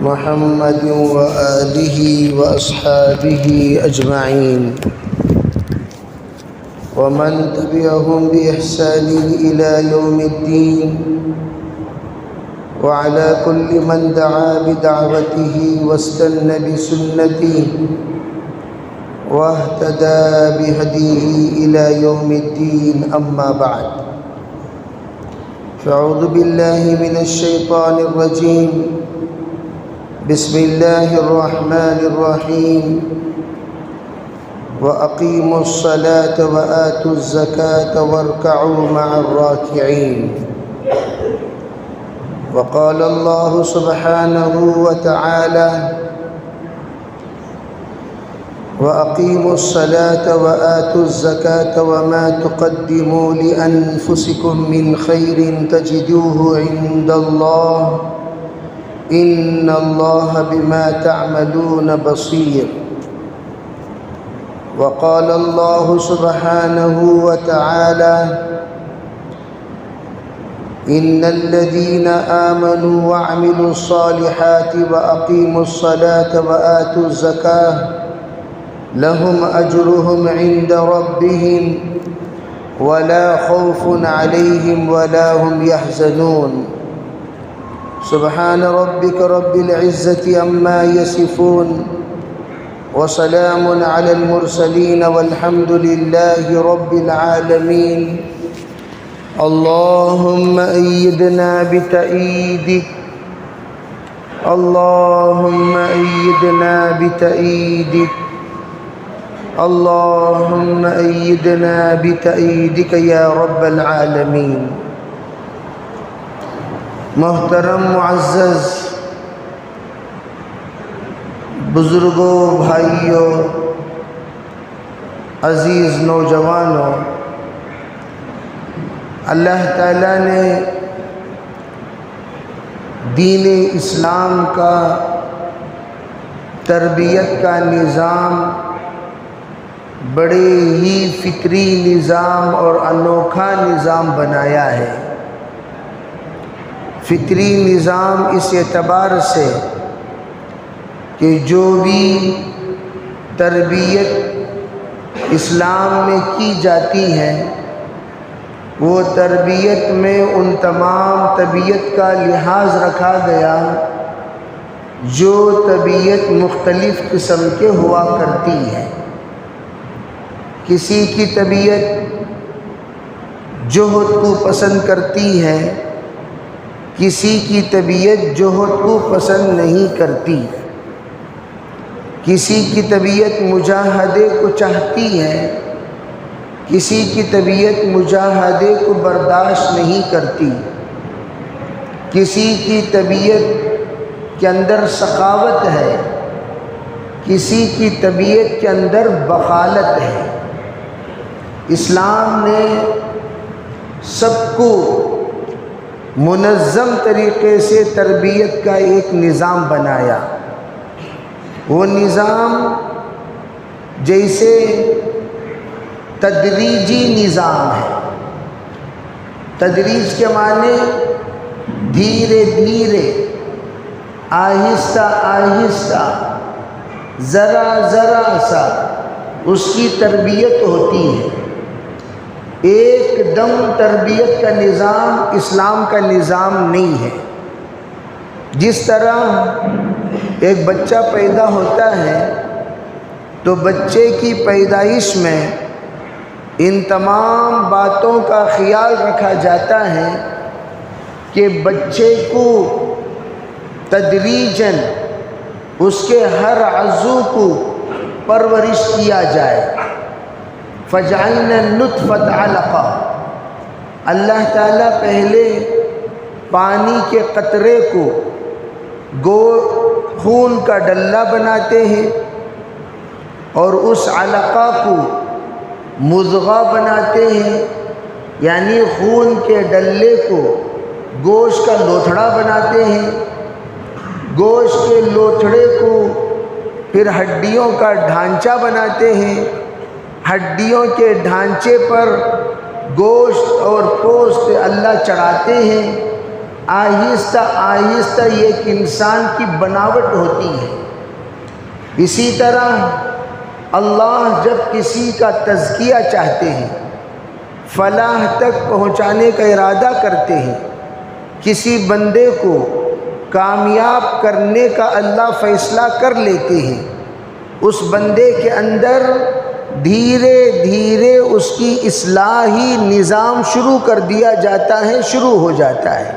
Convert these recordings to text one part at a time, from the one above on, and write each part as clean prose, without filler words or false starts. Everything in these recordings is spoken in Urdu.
محمد وآله وأصحابه أجمعين ومن تبعهم بإحسان إلى يوم الدين وعلى كل من دعا بدعوته واستنى بسنته واهتدى بهديه إلى يوم الدين أما بعد فأعوذ بالله من الشيطان الرجيم بسم الله الرحمن الرحيم وأقيموا الصلاة وآتوا الزكاة واركعوا مع الراكعين وقال الله سبحانه وتعالى وأقيموا الصلاة وآتوا الزكاة وما تقدموا لأنفسكم من خير تجدوه عند الله إن الله بما تعملون بصير وقال الله سبحانه وتعالى إن الذين آمنوا وعملوا الصالحات وأقيموا الصلاة وآتوا الزكاة لهم أجرهم عند ربهم ولا خوف عليهم ولا هم يحزنون سبحان ربك رب العزة عما يصفون وسلام على المرسلين والحمد لله رب العالمين اللهم أيدنا بتأييدك اللهم أيدنا بتأييدك اللهم أيدنا بتأييدك يا رب العالمين محترم معزز بزرگوں بھائیوں عزیز نوجوانوں، اللہ تعالیٰ نے دین اسلام کا تربیت کا نظام بڑے ہی فطری نظام اور انوکھا نظام بنایا ہے۔ فطری نظام اس اعتبار سے کہ جو بھی تربیت اسلام میں کی جاتی ہے وہ تربیت میں ان تمام طبیعت کا لحاظ رکھا گیا جو طبیعت مختلف قسم کے ہوا کرتی ہے۔ کسی کی طبیعت جوہد کو پسند کرتی ہے، کسی کی طبیعت جوہد کو پسند نہیں کرتی، کسی کی طبیعت مجاہدے کو چاہتی ہے، کسی کی طبیعت مجاہدے کو برداشت نہیں کرتی، کسی کی طبیعت کے اندر سخاوت ہے، کسی کی طبیعت کے اندر بخالت ہے۔ اسلام نے سب کو منظم طریقے سے تربیت کا ایک نظام بنایا۔ وہ نظام جیسے تدریجی نظام ہے۔ تدریج کے معنی دھیرے دھیرے، آہستہ آہستہ، ذرا ذرا سا اس کی تربیت ہوتی ہے۔ ایک دم تربیت کا نظام اسلام کا نظام نہیں ہے۔ جس طرح ایک بچہ پیدا ہوتا ہے تو بچے کی پیدائش میں ان تمام باتوں کا خیال رکھا جاتا ہے کہ بچے کو تدریجاً اس کے ہر عضو کو پرورش کیا جائے۔ فَجَعَلْنَا النُّطْفَةَ عَلَقَةً، اللہ تعالیٰ پہلے پانی کے قطرے کو خون کا ڈلہ بناتے ہیں اور اس علقہ کو مضغہ بناتے ہیں، یعنی خون کے ڈلے کو گوشت کا لوتھڑا بناتے ہیں، گوشت کے لوتھڑے کو پھر ہڈیوں کا ڈھانچہ بناتے ہیں، ہڈیوں کے ڈھانچے پر گوشت اور پوست اللہ چڑھاتے ہیں، آہستہ آہستہ یہ ایک انسان کی بناوٹ ہوتی ہے۔ اسی طرح اللہ جب کسی کا تزکیہ چاہتے ہیں، فلاح تک پہنچانے کا ارادہ کرتے ہیں، کسی بندے کو کامیاب کرنے کا اللہ فیصلہ کر لیتے ہیں، اس بندے کے اندر دھیرے دھیرے اس کی اصلاحی نظام شروع کر دیا جاتا ہے، شروع ہو جاتا ہے۔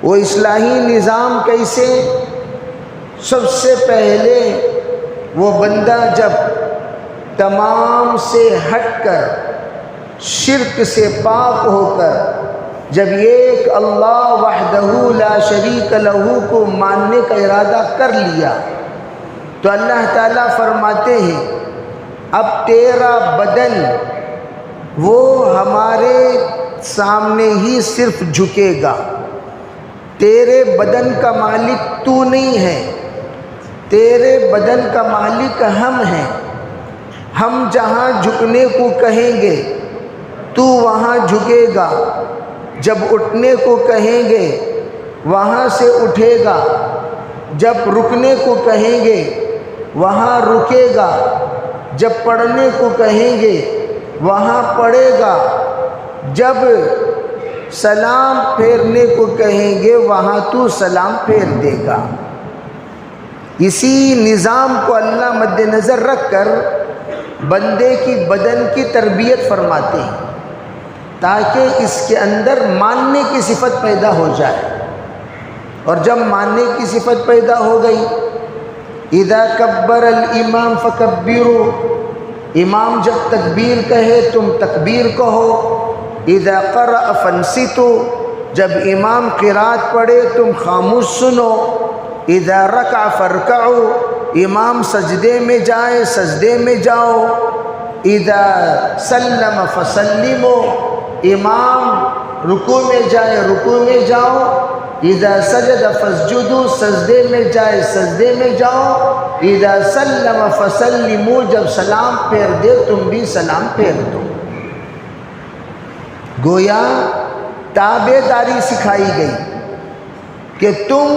وہ اصلاحی نظام کیسے؟ سب سے پہلے وہ بندہ جب تمام سے ہٹ کر، شرک سے پاک ہو کر، جب ایک اللہ وحدہ لا شریک لہ کو ماننے کا ارادہ کر لیا، تو اللہ تعالیٰ فرماتے ہیں اب تیرا بدن وہ ہمارے سامنے ہی صرف جھکے گا، تیرے بدن کا مالک تو نہیں ہے، تیرے بدن کا مالک ہم ہیں۔ ہم جہاں جھکنے کو کہیں گے تو وہاں جھکے گا، جب اٹھنے کو کہیں گے وہاں سے اٹھے گا، جب رکنے کو کہیں گے وہاں رکے گا، جب پڑھنے کو کہیں گے وہاں پڑھے گا، جب سلام پھیرنے کو کہیں گے وہاں تو سلام پھیر دے گا۔ اسی نظام کو اللہ مد نظر رکھ کر بندے کی بدن کی تربیت فرماتے ہیں، تاکہ اس کے اندر ماننے کی صفت پیدا ہو جائے۔ اور جب ماننے کی صفت پیدا ہو گئی، اذا کبر الامام فکبروا، امام جب تکبیر کہے تم تکبیر کہو، اذا قرأ فانصتوا، جب امام قرات پڑھے تم خاموش سنو، اذا رکع فارکعوا، امام سجدے میں جائے سجدے میں جاؤ، اذا سلم فسلموا، امام رکوع میں جائے رکوع میں جاؤ، اذا سجد فاسجدوا، سجدے میں جائے سجدے میں جاؤ، اذا سلم فسلموا، جب سلام پھیر دے تم بھی سلام پھیر دو۔ گویا تابع داری سکھائی گئی کہ تم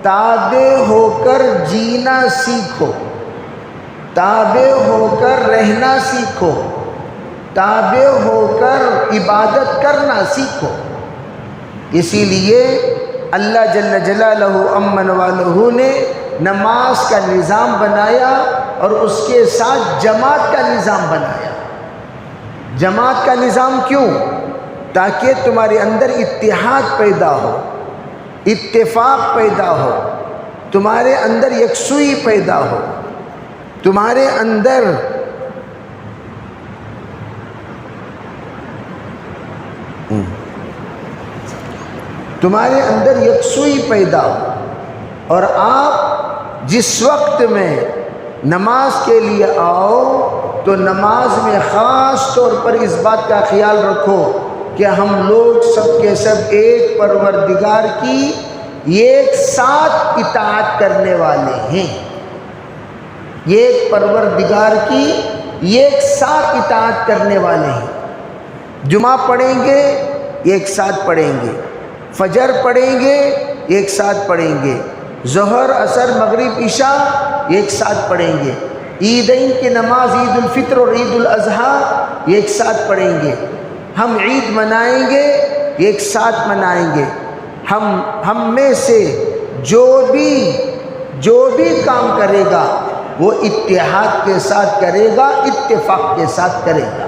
تابع ہو کر جینا سیکھو، تابع ہو کر رہنا سیکھو، تابع ہو کر عبادت کرنا سیکھو۔ اسی لیے اللہ جل جلالہ امن والہ نے نماز کا نظام بنایا اور اس کے ساتھ جماعت کا نظام بنایا۔ جماعت کا نظام کیوں؟ تاکہ تمہارے اندر اتحاد پیدا ہو، اتفاق پیدا ہو، تمہارے اندر یکسوئی پیدا ہو، تمہارے اندر یکسوئی پیدا ہو، اور آپ جس وقت میں نماز کے لیے آؤ تو نماز میں خاص طور پر اس بات کا خیال رکھو کہ ہم لوگ سب کے سب ایک پروردگار کی ایک ساتھ اطاعت کرنے والے ہیں، ایک پروردگار کی ایک ساتھ اطاعت کرنے والے ہیں۔ جمعہ پڑھیں گے ایک ساتھ پڑھیں گے، فجر پڑھیں گے ایک ساتھ پڑھیں گے، ظہر عصر مغرب عشاء ایک ساتھ پڑھیں گے، عیدین کی نماز عید الفطر اور عید الاضحیٰ ایک ساتھ پڑھیں گے، ہم عید منائیں گے ایک ساتھ منائیں گے۔ ہم میں سے جو بھی کام کرے گا وہ اتحاد کے ساتھ کرے گا، اتفاق کے ساتھ کرے گا۔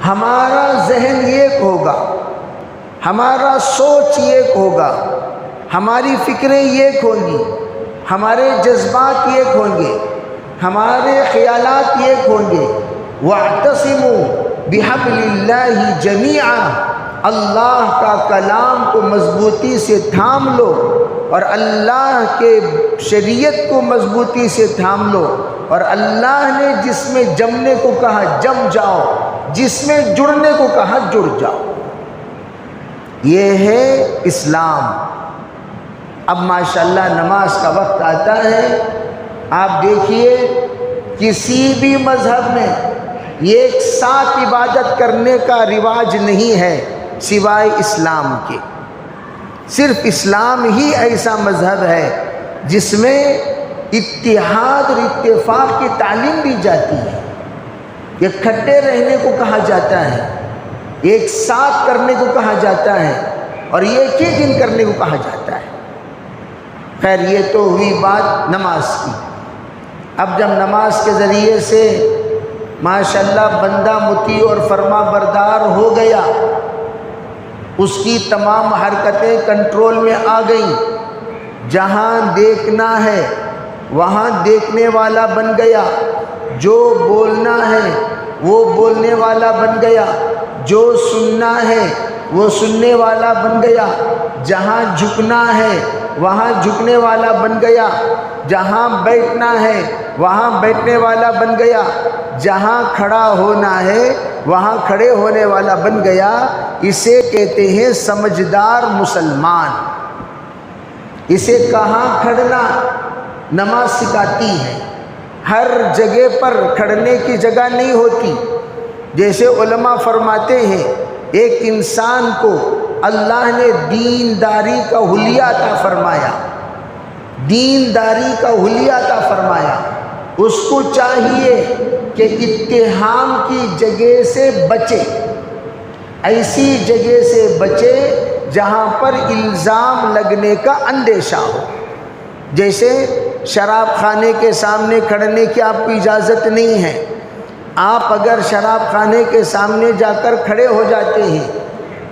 ہمارا ذہن ایک ہوگا، ہمارا سوچ ایک ہوگا، ہماری فکریں ایک ہوں گی، ہمارے جذبات ایک ہوں گے، ہمارے خیالات ایک ہوں گے۔ وَاعْتَصِمُوا بِحَبْلِ اللَّهِ جَمِيعًا، اللہ کا کلام کو مضبوطی سے تھام لو اور اللہ کے شریعت کو مضبوطی سے تھام لو، اور اللہ نے جس میں جمنے کو کہا جم جاؤ، جس میں جڑنے کو کہا جڑ جاؤ۔ یہ ہے اسلام۔ اب ماشاءاللہ نماز کا وقت آتا ہے، آپ دیکھیے کسی بھی مذہب میں ایک ساتھ عبادت کرنے کا رواج نہیں ہے، سوائے اسلام کے۔ صرف اسلام ہی ایسا مذہب ہے جس میں اتحاد اور اتفاق کی تعلیم دی جاتی ہے، اکٹھے رہنے کو کہا جاتا ہے، ایک ساتھ کرنے کو کہا جاتا ہے، اور ایک ہی دن کرنے کو کہا جاتا ہے۔ خیر، یہ تو ہوئی بات نماز کی۔ اب جب نماز کے ذریعے سے ماشاءاللہ بندہ مطیع اور فرما بردار ہو گیا، اس کی تمام حرکتیں کنٹرول میں آ گئیں، جہاں دیکھنا ہے وہاں دیکھنے والا بن گیا، جو بولنا ہے وہ بولنے والا بن گیا، جو سننا ہے وہ سننے والا بن گیا، جہاں جھکنا ہے وہاں جھکنے والا بن گیا، جہاں بیٹھنا ہے وہاں بیٹھنے والا بن گیا، جہاں کھڑا ہونا ہے وہاں کھڑے ہونے والا بن گیا۔ اسے کہتے ہیں سمجھدار مسلمان۔ اسے کہاں کھڑنا نماز سکھاتی ہے۔ ہر جگہ پر کھڑنے کی جگہ نہیں ہوتی۔ جیسے علماء فرماتے ہیں، ایک انسان کو اللہ نے دینداری کا حلیہ عطا فرمایا، دینداری کا حلیہ عطا فرمایا، اس کو چاہیے کہ اتہام کی جگہ سے بچے، ایسی جگہ سے بچے جہاں پر الزام لگنے کا اندیشہ ہو۔ جیسے شراب خانے کے سامنے کھڑنے کی آپ کو اجازت نہیں ہے۔ آپ اگر شراب خانے کے سامنے جا کر کھڑے ہو جاتے ہیں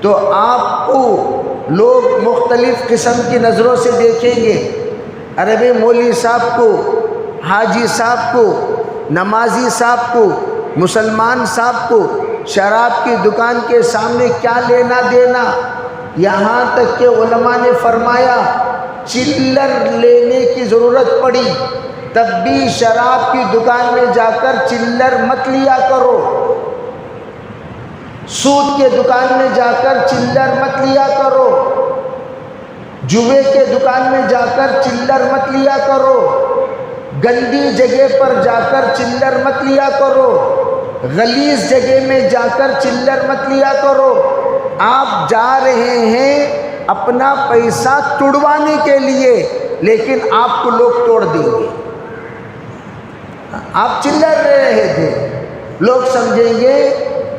تو آپ کو لوگ مختلف قسم کی نظروں سے دیکھیں گے۔ عربی مولوی صاحب کو، حاجی صاحب کو، نمازی صاحب کو، مسلمان صاحب کو شراب کی دکان کے سامنے کیا لینا دینا؟ یہاں تک کہ علماء نے فرمایا چلر لینے کی ضرورت پڑی تب بھی شراب کی دکان میں جا کر چلر مت لیا کرو، سود کے دکان میں جا کر چلر مت لیا کرو، جوے کے دکان میں جا کر چلر مت لیا کرو، گندی جگہ پر جا کر چلر مت لیا کرو، غلیظ جگہ میں جا کر چلر مت لیا کرو۔ آپ جا رہے ہیں اپنا پیسہ توڑوانے کے لیے، لیکن آپ کو لوگ توڑ دیں گے۔ آپ چلر لے رہے تھے، لوگ سمجھیں گے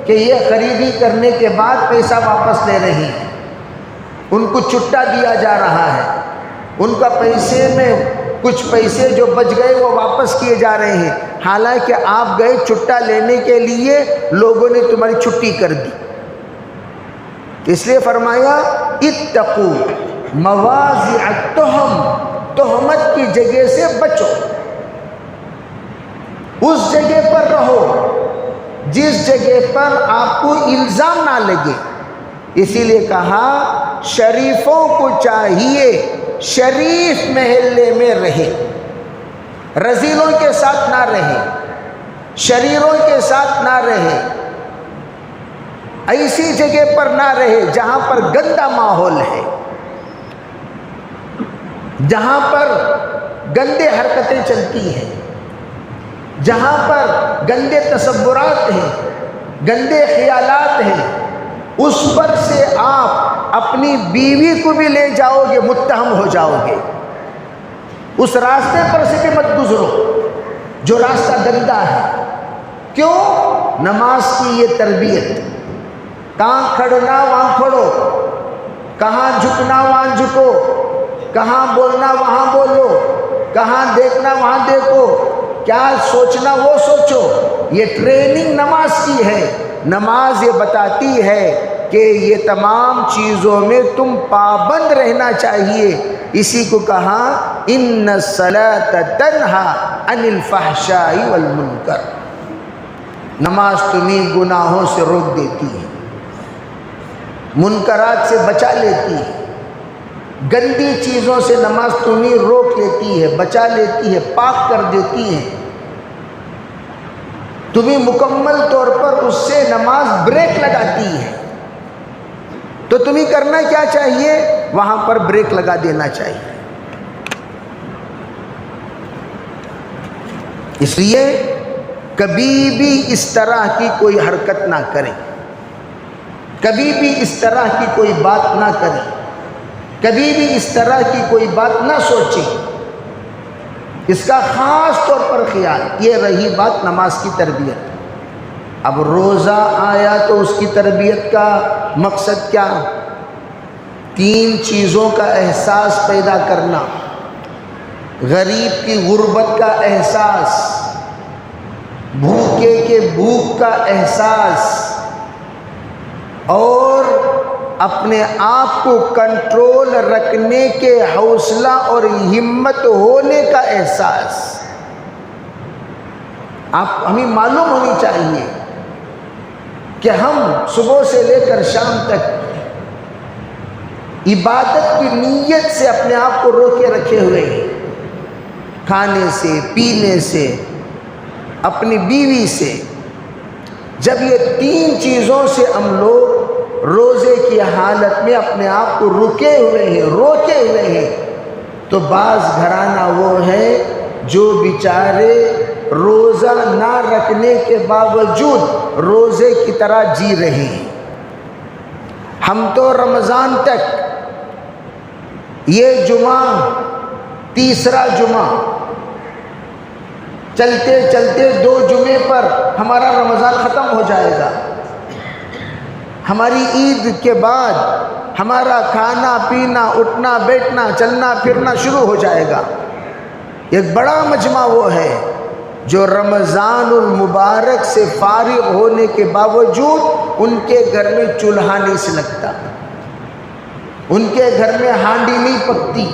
کہ یہ خریدی کرنے کے بعد پیسہ واپس لے رہے ہیں، ان کو چٹا دیا جا رہا ہے، ان کا پیسے میں کچھ پیسے جو بچ گئے وہ واپس کیے جا رہے ہیں، حالانکہ آپ گئے چٹا لینے کے لیے، لوگوں نے تمہاری چھٹی کر دی۔ اس لیے فرمایا اتقو مواضع التہم، تہمت کی جگہ سے بچو، اس جگہ پر رہو جس جگہ پر آپ کو الزام نہ لگے۔ اسی لیے کہا شریفوں کو چاہیے شریف محلے میں رہے، رذیلوں کے ساتھ نہ رہے، شریروں کے ساتھ نہ رہے، ایسی جگہ پر نہ رہے جہاں پر گندا ماحول ہے، جہاں پر گندے حرکتیں چلتی ہیں، جہاں پر گندے تصورات ہیں، گندے خیالات ہیں، اس پر سے آپ اپنی بیوی کو بھی لے جاؤ گے، متہم ہو جاؤ گے۔ اس راستے پر سے بھی مت گزرو جو راستہ گندا ہے۔ کیوں؟ نماز کی یہ تربیت، کہاں کھڑنا وہاں کھڑو، کہاں جھکنا وہاں جھکو، کہاں بولنا وہاں بولو، کہاں دیکھنا وہاں دیکھو، کیا سوچنا وہ سوچو۔ یہ ٹریننگ نماز کی ہے۔ نماز یہ بتاتی ہے کہ یہ تمام چیزوں میں تم پابند رہنا چاہیے۔ اسی کو کہا ان الصلاۃ تنہی عن الفحشاء والمنکر، نماز تمہیں گناہوں سے روک دیتی ہے، منکرات سے بچا لیتی ہے، گندی چیزوں سے نماز تمہیں روک لیتی ہے، بچا لیتی ہے، پاک کر دیتی ہے، تمہیں مکمل طور پر اس سے نماز بریک لگاتی ہے۔ تو تمہیں کرنا کیا چاہیے؟ وہاں پر بریک لگا دینا چاہیے۔ اس لیے کبھی بھی اس طرح کی کوئی حرکت نہ کریں۔ کبھی بھی اس طرح کی کوئی بات نہ کریں، کبھی بھی اس طرح کی کوئی بات نہ سوچیں، اس کا خاص طور پر خیال۔ یہ رہی بات نماز کی تربیت۔ اب روزہ آیا تو اس کی تربیت کا مقصد کیا؟ 3 چیزوں کا احساس پیدا کرنا، غریب کی غربت کا احساس، بھوکے کے بھوک کا احساس، اور اپنے آپ کو کنٹرول رکھنے کے حوصلہ اور ہمت ہونے کا احساس۔ ہمیں معلوم ہونی چاہیے کہ ہم صبح سے لے کر شام تک عبادت کی نیت سے اپنے آپ کو روکے رکھے ہوئے ہیں، کھانے سے، پینے سے، اپنی بیوی سے۔ جب یہ 3 چیزوں سے ہم لوگ روزے کی حالت میں اپنے آپ کو روکے ہوئے ہیں تو بعض گھرانہ وہ ہے جو بیچارے روزہ نہ رکھنے کے باوجود روزے کی طرح جی رہے ہیں۔ ہم تو رمضان تک، یہ جمعہ تیسرا جمعہ، چلتے چلتے 2 جمعے پر ہمارا رمضان ختم ہو جائے گا۔ ہماری عید کے بعد ہمارا کھانا پینا، اٹھنا بیٹھنا، چلنا پھرنا شروع ہو جائے گا۔ ایک بڑا مجمع وہ ہے جو رمضان المبارک سے فارغ ہونے کے باوجود ان کے گھر میں چولہا نہیں سلگتا، ان کے گھر میں ہانڈی نہیں پکتی،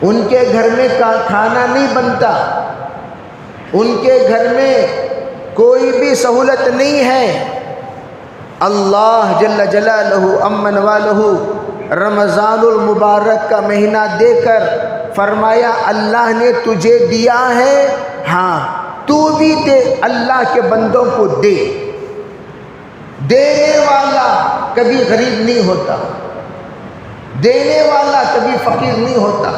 ان کے گھر میں کھانا نہیں بنتا، ان کے گھر میں کوئی بھی سہولت نہیں ہے۔ اللہ جل جلالہ امن والہ رمضان المبارک کا مہینہ دے کر فرمایا اللہ نے تجھے دیا ہے، ہاں تو بھی دے، اللہ کے بندوں کو دے۔ دینے والا کبھی غریب نہیں ہوتا، دینے والا کبھی فقیر نہیں ہوتا،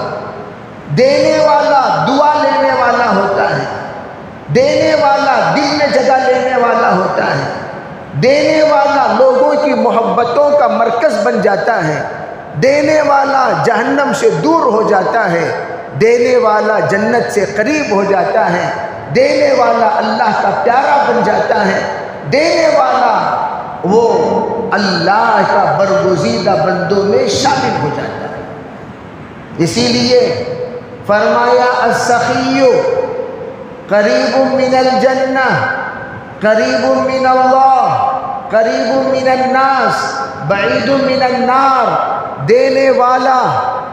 دینے والا دعا لینے والا ہوتا ہے، دینے والا دل میں جگہ لینے والا ہوتا ہے، دینے والا لوگوں کی محبتوں کا مرکز بن جاتا ہے، دینے والا جہنم سے دور ہو جاتا ہے، دینے والا جنت سے قریب ہو جاتا ہے، دینے والا اللہ کا پیارا بن جاتا ہے، دینے والا وہ اللہ کا برگزیدہ بندوں میں شامل ہو جاتا ہے۔ اسی لیے فرمایا السخی قریب من الجنہ، قریب من اللہ، قریب من الناس، بعید من النار۔ دینے والا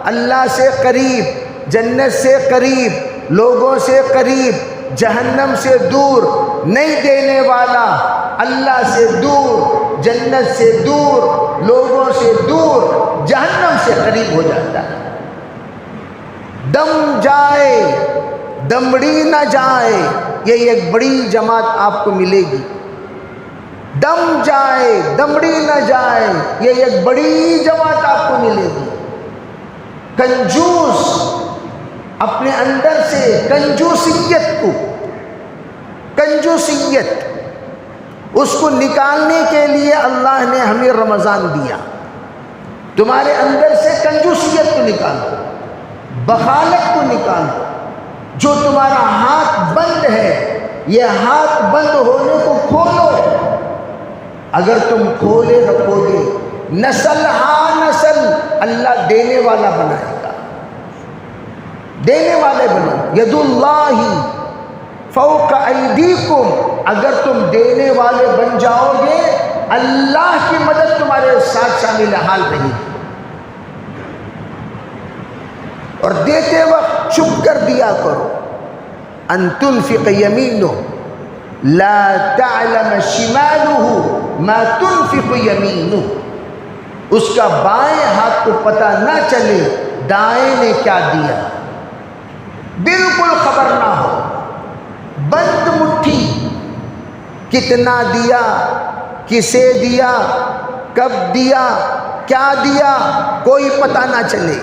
اللہ سے قریب، جنت سے قریب، لوگوں سے قریب، جہنم سے دور۔ نہیں دینے والا اللہ سے دور، جنت سے دور، لوگوں سے دور، جہنم سے قریب ہو جاتا ہے۔ دم جائے دمڑی نہ جائے، یہ ایک بڑی جماعت آپ کو ملے گی۔ دم جائے دمڑی نہ جائے، یہ ایک بڑی جماعت آپ کو ملے گی۔ کنجوس اپنے اندر سے کنجوسیت اس کو نکالنے کے لیے اللہ نے ہمیں رمضان دیا۔ تمہارے اندر سے کنجوسیت کو نکالو، بخالت کو نکالو۔ جو تمہارا ہاتھ بند ہے، یہ ہاتھ بند ہونے کو کھولو۔ اگر تم کھولے رکھو گے، نسل ہاں نسل اللہ دینے والا بنائے گا، دینے والے بنو۔ ید اللہ فوق ایدیکم، اگر تم دینے والے بن جاؤ گے اللہ کی مدد تمہارے ساتھ شامل حال رہے گی۔ اور دیتے وقت چھپ کر دیا کرو۔ ان تنفق یمینہ لا تعلم شمالہ ما تنفق یمینہ، اس کا بائیں ہاتھ کو پتہ نہ چلے دائیں نے کیا دیا، بالکل خبر نہ ہو۔ بند مٹھی، کتنا دیا، کسے دیا، کب دیا، کیا دیا، کوئی پتہ نہ چلے۔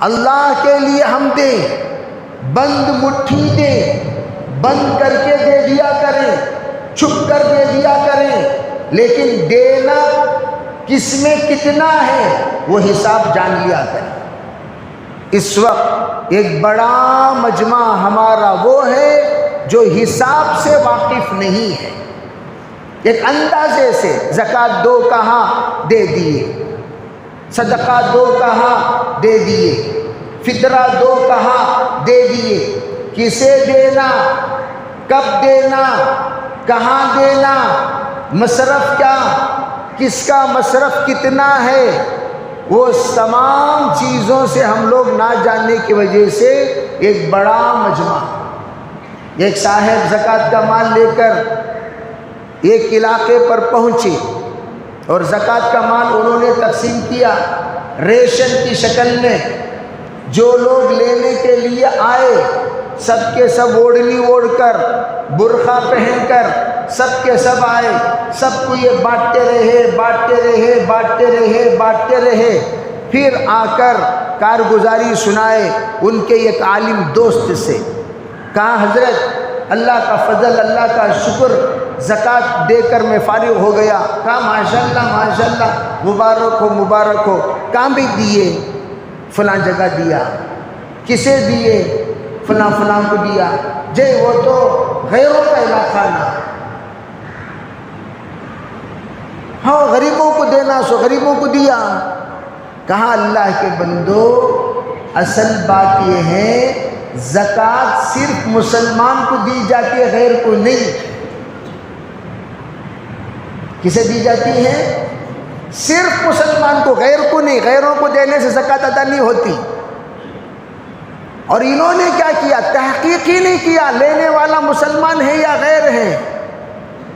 اللہ کے لیے ہم دیں، بند مٹھی دیں، بند کر کے دے دیا کریں، چھپ کر دے دیا کریں، لیکن دینا کس میں کتنا ہے وہ حساب جان لیا کریں۔ اس وقت ایک بڑا مجمع ہمارا وہ ہے جو حساب سے واقف نہیں ہے، ایک اندازے سے زکوٰۃ دو کہاں دے دیے، صدقہ دو کہاں دے دیے، فطرہ دو کہاں دے دیے، کسے دینا، کب دینا، کہاں دینا، مصرف کیا، کس کا مصرف کتنا ہے، وہ تمام چیزوں سے ہم لوگ نہ جاننے کی وجہ سے ایک بڑا مجمع، ایک صاحب زکوٰۃ کا مال لے کر ایک علاقے پر پہنچے اور زکوٰۃ کا مال انہوں نے تقسیم کیا ریشن کی شکل میں۔ جو لوگ لینے کے لیے آئے سب کے سب اوڑھنی اوڑھ کر، برقع پہن کر سب کے سب آئے، سب کو یہ بانٹتے رہے، پھر آ کر کارگزاری سنائے ان کے ایک عالم دوست سے، کہا حضرت اللہ کا فضل، اللہ کا شکر، زکوٰۃ دے کر میں فارغ ہو گیا۔ کہا ماشاءاللہ مبارک ہو، کہاں بھی دیے، فلاں جگہ دیا، کسے دیے، فلاں کو دیا، جے وہ تو غیروں کا علاقہ نہ، ہاں غریبوں کو دینا سو غریبوں کو دیا۔ کہا اللہ کے بندو، اصل بات یہ ہے زکوٰۃ صرف مسلمان کو دی جاتی ہے، غیر کو نہیں۔ کسے دی جاتی ہے؟ صرف مسلمان کو، غیر کو نہیں۔ غیروں کو دینے سے زکوٰۃ ادا نہیں ہوتی۔ اور انہوں نے کیا کیا؟ تحقیق ہی نہیں کیا لینے والا مسلمان ہے یا غیر ہے۔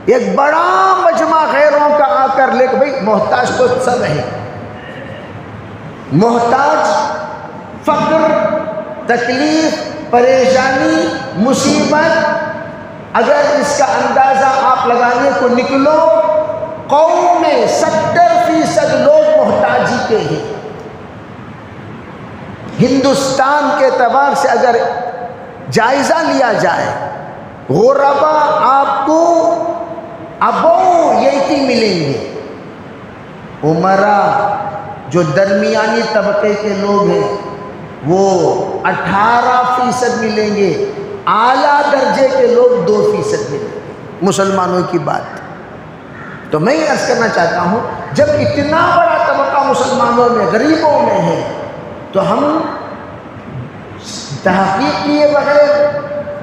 ایک بڑا مجمع غیروں کا آ کر لے کے، بھئی محتاج تو سب ہے، محتاج، فقر، تکلیف، پریشانی، مصیبت، اگر اس کا اندازہ آپ لگانے کو نکلو، قوم میں 70% لوگ محتاجی کے ہیں۔ ہندوستان کے اعتبار سے اگر جائزہ لیا جائے، غربا آپ کو ابوں یہی ملیں گے، عمرا جو درمیانی طبقے کے لوگ ہیں وہ 18% ملیں گے، اعلیٰ درجے کے لوگ 2% ملیں گے، مسلمانوں کی بات۔ تو میں یہ عرض کرنا چاہتا ہوں، جب اتنا بڑا طبقہ مسلمانوں میں، غریبوں میں ہے، تو ہم تحقیق کیے بغیر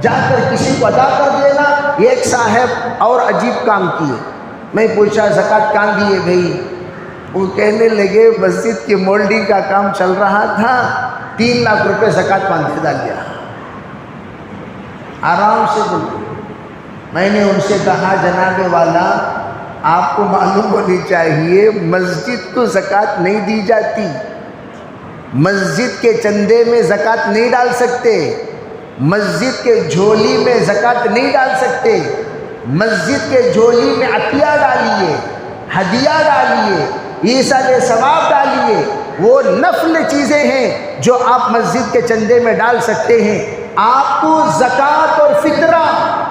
جا کر کسی کو ادا کر دینا۔ ایک صاحب اور عجیب کام کیے، میں پوچھا زکوٰۃ کہاں دیے بھائی؟ وہ کہنے لگے مسجد کی مولڈنگ کا کام چل رہا تھا، 3 لاکھ روپے زکوٰۃ باندھ ڈال دیا۔ آرام سے بولو۔ میں نے ان سے کہا جناب والا، آپ کو معلوم ہونی چاہیے مسجد کو زکوٰۃ نہیں دی جاتی، مسجد کے چندے میں زکوٰۃ نہیں ڈال سکتے، مسجد کے جھولی میں زکوٰۃ نہیں ڈال سکتے، مسجد کے جھولی میں عطیہ ڈالیے، ہدیہ ڈالیے، ایصال ثواب ڈالیے، وہ نفل چیزیں ہیں جو آپ مسجد کے چندے میں ڈال سکتے ہیں۔ آپ کو زکوٰۃ اور فطرہ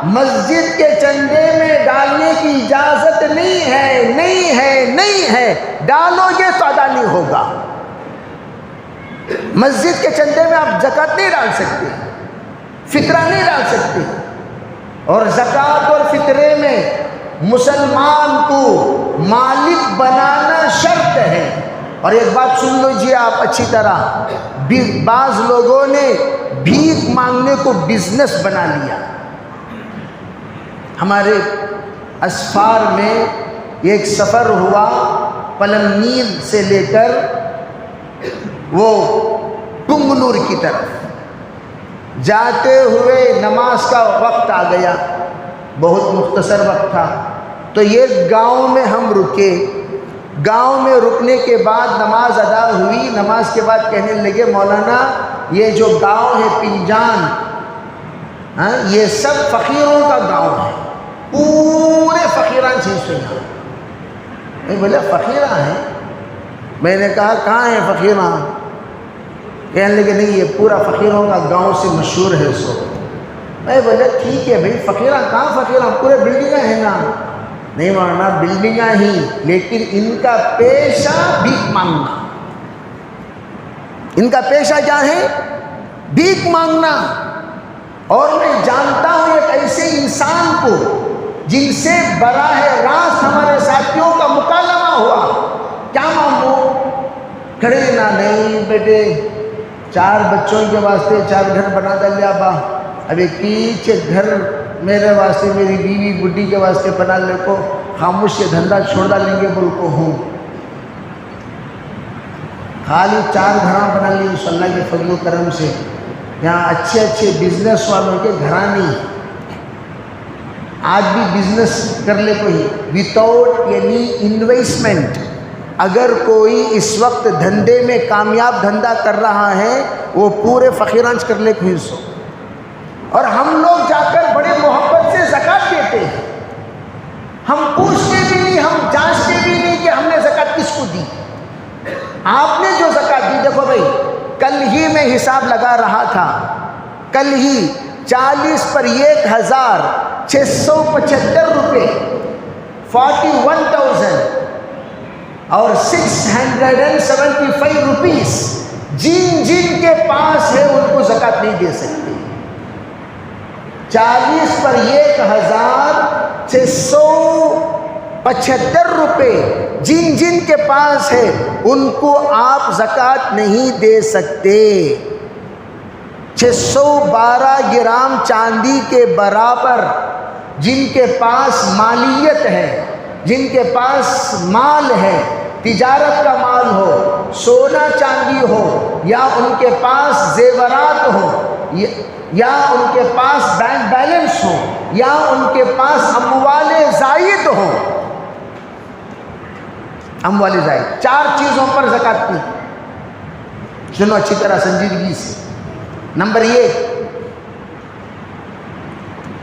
مسجد کے چندے میں ڈالنے کی اجازت نہیں ہے، ڈالو گے تو ادا نہیں ہوگا۔ مسجد کے چندے میں آپ زکوٰۃ نہیں ڈال سکتے، فطرہ نہیں ڈال سکتے، اور زکوٰۃ اور فطرے میں مسلمان کو مالک بنانا شرط ہے۔ اور ایک بات سن لیجیے آپ اچھی طرح، بعض لوگوں نے بھیک مانگنے کو بزنس بنا لیا۔ ہمارے اسفار میں ایک سفر ہوا، پلمنیر سے لے کر وہ پنگنور کی طرف جاتے ہوئے نماز کا وقت آ گیا، بہت مختصر وقت تھا، تو یہ گاؤں میں ہم رکے۔ گاؤں میں رکنے کے بعد نماز ادا ہوئی، نماز کے بعد کہنے لگے مولانا یہ جو گاؤں ہے پنجان، یہ سب فقیروں کا گاؤں ہے، پورے فقیران چیز سنا۔ میں بولے فقیرہ ہیں؟ میں نے کہا کہاں ہیں فقیران؟ کہنے لگے نہیں یہ پورا فقیروں کا گاؤں سے مشہور ہے سو۔ میں بولے ٹھیک ہے بھائی، فقیران کہاں؟ فقیران پورے بلڈنگیں ہیں نا۔ نہیں مولانا بلڈنگاں ہی، لیکن ان کا پیشہ بھیک مانگنا. ان کا پیشہ کیا ہے؟ بھیک مانگنا. اور میں جانتا ہوں ایک ایسے انسان کو جن سے براہ راست ہمارے ساتھیوں کا مکالمہ ہوا. کیا مانگو؟ کھڑے نہ نہیں بیٹے 4 بچوں کے واسطے 4 گھر بنا دے ابا. ابھی پیچھے گھر میرے واسطے میری بیوی بڈی کے واسطے بنا لے کو خاموش یہ دھندا چھوڑ لیں گے بول کو ہوں. خالی 4 گھراں بنا لی اس اللہ کے فضل و کرم سے. یہاں اچھے اچھے بزنس والوں کے گھرانے آج بھی بزنس کر لے کوئی وتاؤٹ یعنی انویسٹمنٹ. اگر کوئی اس وقت دھندے میں کامیاب دھندا کر رہا ہے وہ پورے فقیرانچ کر لے کوئی سو. اور ہم لوگ جا کر بڑے محبت سے زکوٰۃ دیتے ہیں. ہم پوچھتے بھی نہیں، ہم جانچتے بھی نہیں کہ ہم نے زکوٰۃ کس کو دی. آپ نے جو زکوٰۃ دی، دیکھو بھائی کل ہی میں حساب لگا رہا تھا، کل ہی 40 پر 1675 روپے 41,000 اور 675 روپیز جن جن کے پاس ہے ان کو زکوٰۃ نہیں دے سکتے. 40 پر 1675 روپے جن جن کے پاس ہے ان کو آپ زکوٰۃ نہیں دے سکتے. 612 گرام چاندی کے برابر جن کے پاس مالیت ہے، جن کے پاس مال ہے، تجارت کا مال ہو، سونا چاندی ہو، یا ان کے پاس زیورات ہو، یا ان کے پاس بینک بیلنس ہو، یا ان کے پاس اموال زائد ہو. اموال زائد 4 چیزوں پر زکوٰۃ کی. سنو اچھی طرح سنجیدگی سے. نمبر 1،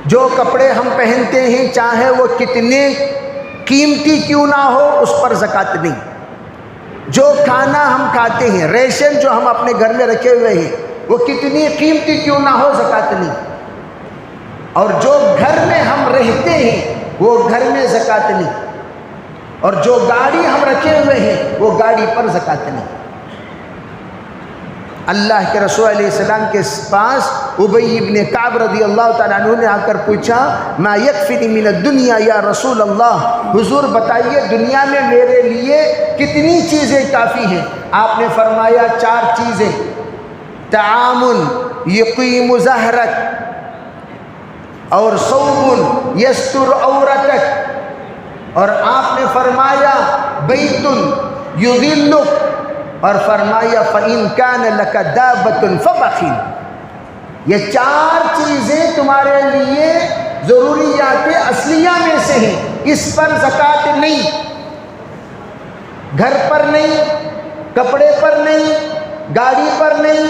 جو کپڑے ہم پہنتے ہیں چاہے وہ کتنے قیمتی کیوں نہ ہو اس پر زکوٰۃ نہیں. جو کھانا ہم کھاتے ہیں، ریشن جو ہم اپنے گھر میں رکھے ہوئے ہیں وہ کتنی قیمتی کیوں نہ ہو زکوٰۃ نہیں. اور جو گھر میں ہم رہتے ہیں وہ گھر میں زکوٰۃ نہیں. اور جو گاڑی ہم رکھے ہوئے ہیں وہ گاڑی پر زکوٰۃ نہیں. اللہ کے رسول علیہ السلام کے پاس ابی ابن کعب رضی اللہ تعالیٰ عنہ نے آ کر پوچھا ما یکفینی من الدنیا یا رسول اللہ، حضور بتائیے دنیا میں میرے لیے کتنی چیزیں کافی ہیں؟ آپ نے فرمایا 4 چیزیں، طعام یقیم ظہرک، اور صوم یستر عورتک، اور آپ نے فرمایا بیت یظلک، اور فرمایا فَإِن كَانَ لَكَ دَابَّةٌ فَبَخِلْ. یہ 4 چیزیں تمہارے لیے ضروریات اصلیہ میں سے ہیں، اس پر زکوٰۃ نہیں. گھر پر نہیں، کپڑے پر نہیں، گاڑی پر نہیں،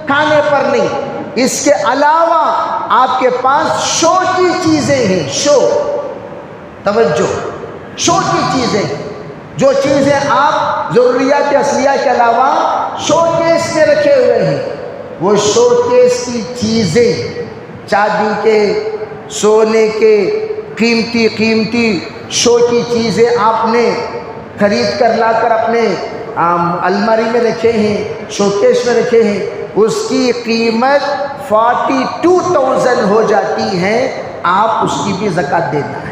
کھانے پر نہیں. اس کے علاوہ آپ کے پاس شو کی چیزیں ہیں. شو، توجہ، شو کی چیزیں، جو چیزیں آپ ضروریات اصلیہ کے علاوہ شو کیس میں رکھے ہوئے ہیں، وہ شو کیس کی چیزیں، چاندی کے، سونے کے، قیمتی شو کی چیزیں آپ نے خرید کر لا کر اپنے الماری میں رکھے ہیں، شو کیس میں رکھے ہیں، اس کی قیمت 42,000 ہو جاتی ہے. آپ اس کی بھی زکوٰۃ دینا ہے.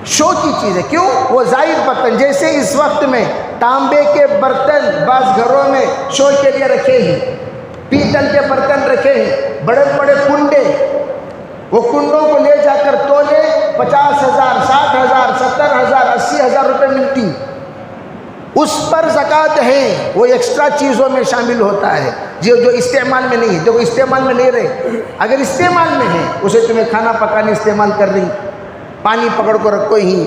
شو کی چیزیں کیوں؟ وہ زائد برتن، جیسے اس وقت میں تانبے کے برتن بعض گھروں میں شو کے لیے رکھے ہیں، پیتل کے برتن رکھے ہیں، بڑے بڑے کنڈے، وہ کنڈوں کو لے جا کر تولے 50,000 60,000 70,000 80,000 روپے ملتی. اس پر زکوٰۃ ہے، وہ ایکسٹرا چیزوں میں شامل ہوتا ہے جو استعمال میں نہیں ہے. جو استعمال میں نہیں رہے، اگر استعمال میں ہے اسے تمہیں کھانا پکانے استعمال کر رہی، پانی پکڑ کو رکھو ہی،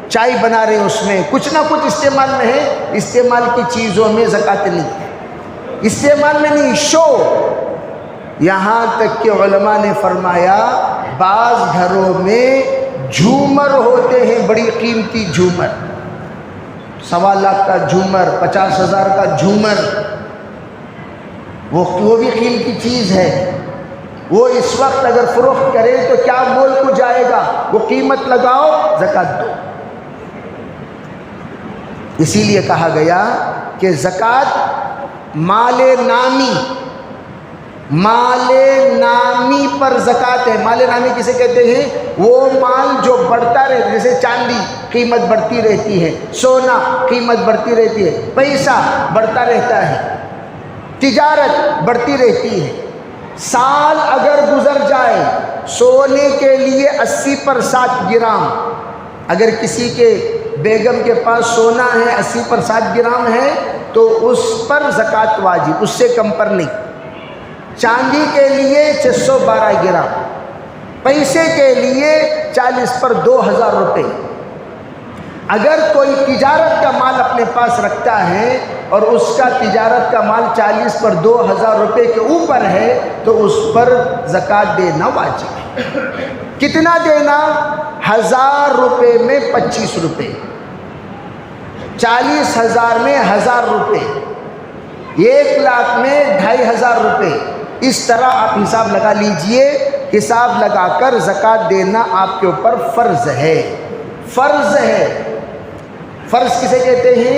چائے بنا رہے ہیں، اس میں کچھ نہ کچھ استعمال میں ہے. استعمال کی چیزوں میں زکوٰۃ نہیں، استعمال میں نہیں. شو، یہاں تک کہ علماء نے فرمایا بعض گھروں میں جھومر ہوتے ہیں، بڑی قیمتی جھومر، 1.25 لاکھ کا جھومر، 50,000 کا جھومر، وہ بھی قیمتی چیز ہے. وہ اس وقت اگر فروخت کرے تو کیا مول کو جائے گا؟ وہ قیمت لگاؤ، زکوٰۃ دو۔ اسی لیے کہا گیا کہ زکوٰۃ مال نامی پر زکوٰۃ ہے۔ مال نامی کسے کہتے ہیں؟ وہ مال جو بڑھتا رہتا ہے، جیسے چاندی قیمت بڑھتی رہتی ہے، سونا قیمت بڑھتی رہتی ہے، پیسہ بڑھتا رہتا ہے، تجارت بڑھتی رہتی ہے۔ سال اگر گزر جائے، سونے کے لیے 80 پر 7 گرام، اگر کسی کے بیگم کے پاس سونا ہے 80 پر 7 گرام ہے تو اس پر زکوٰۃ واجب، اس سے کم پر نہیں۔ چاندی کے لیے 612 گرام، پیسے کے لیے 40 پر 2000 روپے۔ اگر کوئی تجارت کا مال اپنے پاس رکھتا ہے اور اس کا تجارت کا مال 40 پر 2000 روپے کے اوپر ہے تو اس پر زکوٰۃ دینا واجب ہے۔ کتنا دینا؟ 1000 روپے میں 25 روپے، 40,000 میں 1000 روپے، 1 لاکھ میں 2500 روپے۔ اس طرح آپ حساب لگا لیجئے، حساب لگا کر زکوٰۃ دینا آپ کے اوپر فرض ہے۔ فرض ہے۔ فرض کسے کہتے ہیں؟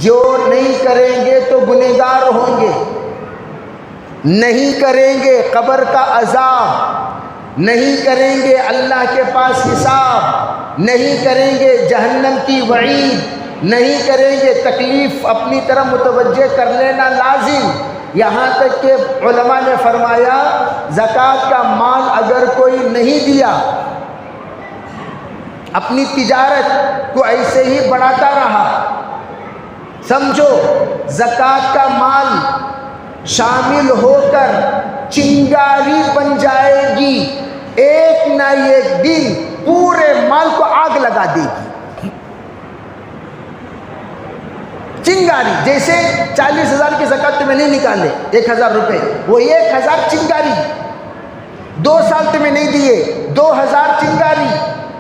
جو نہیں کریں گے تو گنہگار ہوں گے، نہیں کریں گے قبر کا عذاب، نہیں کریں گے اللہ کے پاس حساب، نہیں کریں گے جہنم کی وعید، نہیں کریں گے تکلیف اپنی طرف متوجہ کر لینا لازم۔ یہاں تک کہ علماء نے فرمایا زکوٰۃ کا مال اگر کوئی نہیں دیا، اپنی تجارت کو ایسے ہی بڑھاتا رہا، سمجھو زکوٰۃ کا مال شامل ہو کر چنگاری بن جائے گی، ایک نہ ایک دن پورے مال کو آگ لگا دے گی۔ چنگاری جیسے 40,000 کی زکوٰۃ تمہیں نہیں نکالے 1000 روپے، وہ 1000 چنگاری، 2 سال تمہیں نہیں دیے 2000 چنگاری،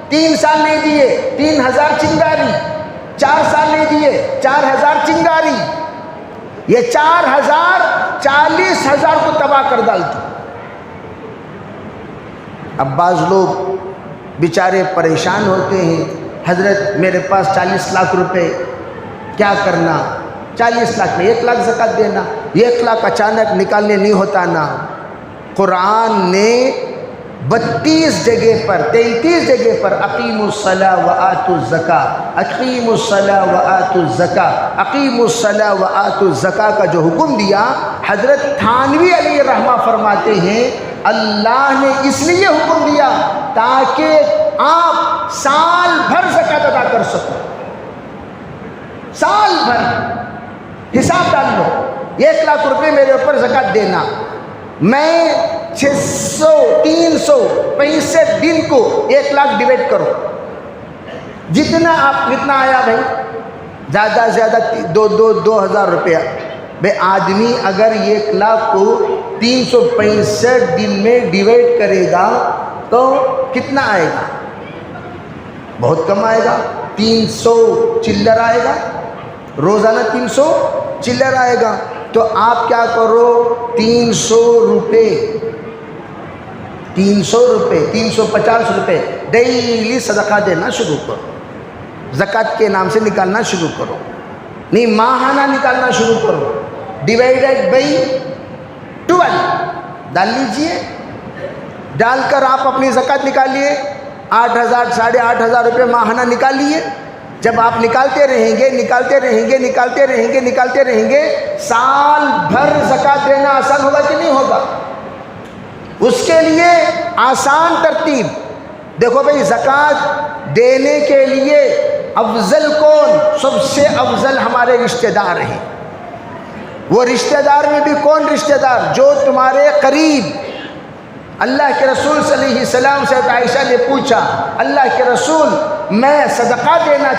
3 سال نہیں دیے 3000 چنگاری، 4 سال نہیں دیے 4000 چنگاری۔ یہ 4000 40,000 کو تباہ کر ڈالتی۔ اب بعض لوگ بیچارے پریشان ہوتے ہیں، حضرت میرے پاس 40 لاکھ روپے، کیا کرنا؟ 40 لاکھ میں 1 لاکھ زکوٰۃ دینا، 1 لاکھ اچانک نکالنے نہیں ہوتا نا۔ قرآن نے 32 جگہ پر 33 جگہ پر اقیموا الصلاۃ وآتوا الزکاۃ، اقیموا الصلاۃ وآتوا الزکاۃ، اقیموا الصلاۃ وآتوا الزکاۃ کا جو حکم دیا، حضرت تھانوی علیہ الرحمہ فرماتے ہیں اللہ نے اس لیے حکم دیا تاکہ آپ سال بھر زکوٰۃ ادا کر سکو۔ سال بھر حساب ڈال لو، 1 لاکھ روپے میرے اوپر زکوٰۃ دینا، میں 365 دن کو 1 لاکھ ڈیوائڈ کرو، جتنا آیا بھائی، زیادہ سے زیادہ 2000 روپیہ۔ بھائی آدمی اگر 1 لاکھ کو 365 دن میں ڈیوائڈ کرے گا تو کتنا آئے گا؟ بہت کم آئے گا، 300 چلر آئے گا، روزانہ 300 چلر آئے گا۔ تو آپ کیا کرو، 300 روپے 350 روپے ڈیلی صدقہ دینا شروع کرو، زکوٰۃ کے نام سے نکالنا شروع کرو، نہیں ماہانہ نکالنا شروع کرو، ڈیوائڈیڈ بائی 12 ڈال لیجئے، ڈال کر آپ اپنی زکوٰۃ نکالیے، 8,000 8,500 روپے ماہانہ نکالیے۔ جب آپ نکالتے رہیں گے سال بھر زکوٰۃ دینا آسان ہوگا کہ نہیں ہوگا؟ اس کے لیے آسان ترتیب دیکھو بھئی، زکوٰۃ دینے کے لیے افضل کون؟ سب سے افضل ہمارے رشتہ دار ہیں۔ وہ رشتہ دار میں بھی کون رشتہ دار؟ جو تمہارے قریب۔ اللہ کے رسول صلی اللہ علیہ وسلم سے عائشہ نے پوچھا، اللہ کے رسول میں صدقہ دینا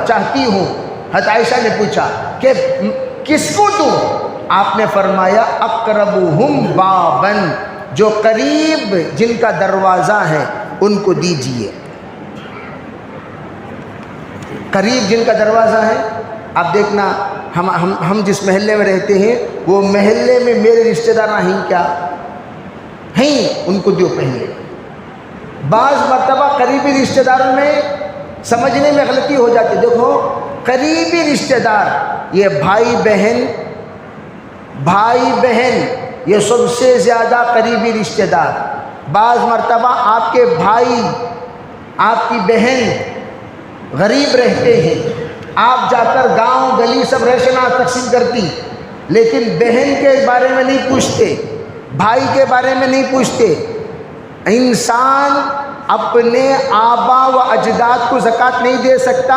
چاہتی ہوں۔ حضرت عائشہ نے پوچھا کہ کس کو دوں؟ آپ نے فرمایا اقربہم باباً، جو قریب جن کا دروازہ ہے ان کو دیجئے۔ قریب جن کا دروازہ ہے، آپ دیکھنا ہم جس محلے میں رہتے ہیں وہ محلے میں میرے رشتہ دار نہیں کیا؟ ہیں ان کو دیو پہلے۔ بعض مرتبہ قریبی رشتہ داروں میں سمجھنے میں غلطی ہو جاتی ہے۔ دیکھو قریبی رشتہ دار یہ بھائی بہن یہ سب سے زیادہ قریبی رشتہ دار۔ بعض مرتبہ آپ کے بھائی آپ کی بہن غریب رہتے ہیں، آپ جا کر گاؤں گلی سب ریشن تقسیم کرتی، لیکن بہن کے بارے میں نہیں پوچھتے، بھائی کے بارے میں نہیں پوچھتے۔ انسان اپنے آبا و اجداد کو زکوٰۃ نہیں دے سکتا،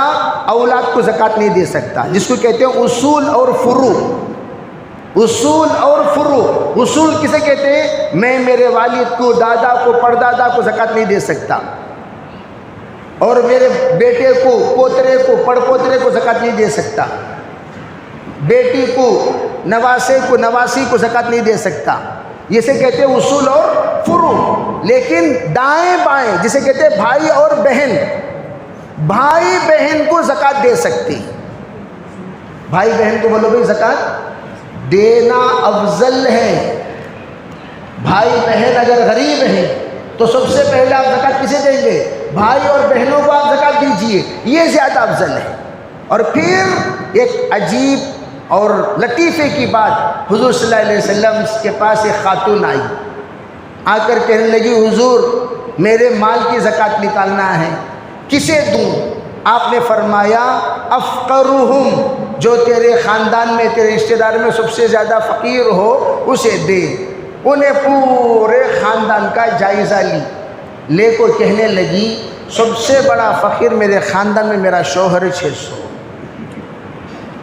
اولاد کو زکوٰۃ نہیں دے سکتا، جس کو کہتے ہیں اصول اور فروع۔ اصول اور فروع، اصول کسے کہتے ہیں؟ میں میرے والد کو، دادا کو، پردادا کو زکوٰۃ نہیں دے سکتا، اور میرے بیٹے کو، پوترے کو، پڑ پوترے کو زکوٰۃ نہیں دے سکتا، بیٹی کو، نواسے کو، نواسی کو زکوٰۃ نہیں دے سکتا۔ یہ سے کہتے ہیں اصول اور فروع۔ لیکن دائیں بائیں جسے کہتے ہیں بھائی اور بہن، بھائی بہن کو زکوٰۃ دے سکتی۔ بھائی بہن کو بولو بھائی زکوٰۃ دینا افضل ہے۔ بھائی بہن اگر غریب ہیں تو سب سے پہلے آپ زکوٰۃ کسے دیں گے؟ بھائی اور بہنوں کو آپ زکوٰۃ دیجئے، یہ زیادہ افضل ہے۔ اور پھر ایک عجیب اور لطیفے کی بات، حضور صلی اللہ علیہ وسلم کے پاس ایک خاتون آئی، آ کر کہنے لگی حضور میرے مال کی زکوٰۃ نکالنا ہے، کسے دوں؟ آپ نے فرمایا افقرہم، جو تیرے خاندان میں، تیرے رشتہ دار میں سب سے زیادہ فقیر ہو اسے دے۔ انہیں پورے خاندان کا جائزہ لے کو کہنے لگی سب سے بڑا فقیر میرے خاندان میں میرا شوہر 600،